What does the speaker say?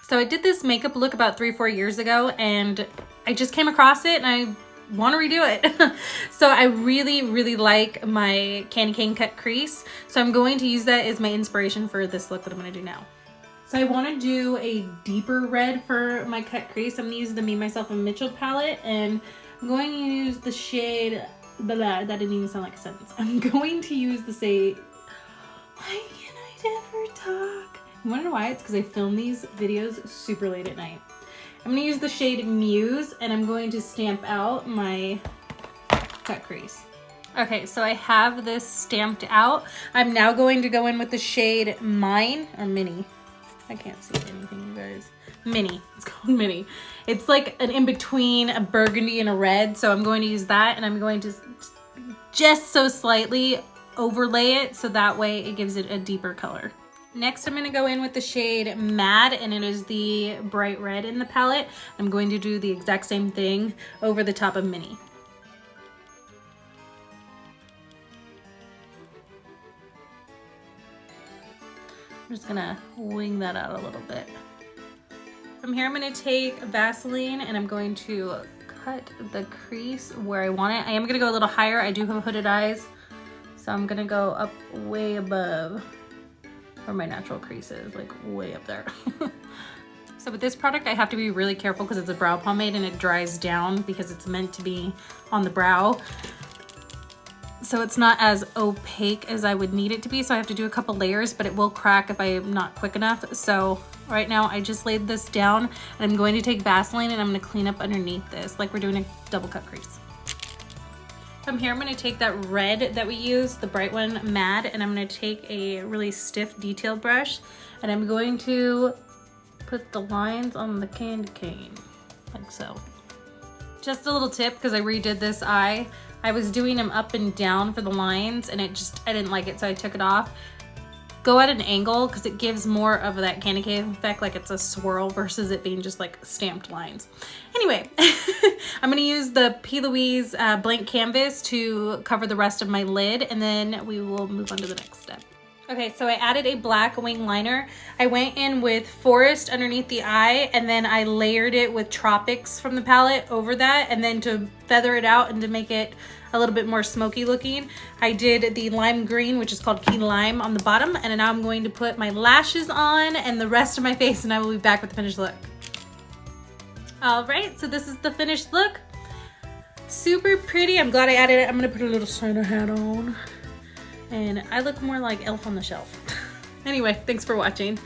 So I did this makeup look about 3-4 years ago, and I just came across it and I want to redo it. So I really like my Candy Cane Cut Crease. So I'm going to use that as my inspiration for this look that I'm going to do now. So I want to do a deeper red for my cut crease. I'm going to use the Me, Myself, and Mitchell palette, and I'm going to use the shade, that didn't even sound like a sentence. I'm going to use the shade, why can I never talk? You want to know why? It's because I film these videos super late at night. I'm going to use the shade Muse, and I'm going to stamp out my cut crease. Okay, so I have this stamped out. I'm now going to go in with the shade Mine, or Mini. I can't see anything, you guys. Mini, it's called Mini. It's like an in-between a burgundy and a red, so I'm going to use that, and I'm going to just so slightly overlay it, so that way it gives it a deeper color. Next, I'm gonna go in with the shade Mad, and it is the bright red in the palette. I'm going to do the exact same thing over the top of Mini. I'm just gonna wing that out a little bit. From here, I'm gonna take Vaseline and I'm going to cut the crease where I want it. I am gonna go a little higher. I do have hooded eyes, so I'm gonna go up way above where my natural crease is, like way up there. So with this product, I have to be really careful because it's a brow pomade and it dries down because it's meant to be on the brow. So it's not as opaque as I would need it to be, so I have to do a couple layers, but it will crack if I am not quick enough. So right now I just laid this down, and I'm going to take Vaseline and I'm going to clean up underneath this like we're doing a double cut crease. From here, I'm going to take that red that we used, the bright one, Mad, and I'm going to take a really stiff detail brush, and I'm going to put the lines on the candy cane, like so. Just a little tip, because I redid this eye. I was doing them up and down for the lines, and I didn't like it, so I took it off. Go at an angle, because it gives more of that candy cane effect, like it's a swirl versus it being just like stamped lines. Anyway, I'm gonna use the P. Louise blank canvas to cover the rest of my lid, and then we will move on to the next step. Okay, so I added a black wing liner. I went in with Forest underneath the eye, and then I layered it with Tropics from the palette over that, and then to feather it out and to make it a little bit more smoky looking, I did the lime green, which is called Key Lime, on the bottom, and now I'm going to put my lashes on and the rest of my face, and I will be back with the finished look. All right, so this is the finished look. Super pretty. I'm glad I added it. I'm gonna put a little Santa hat on, and I look more like Elf on the Shelf. Anyway, thanks for watching.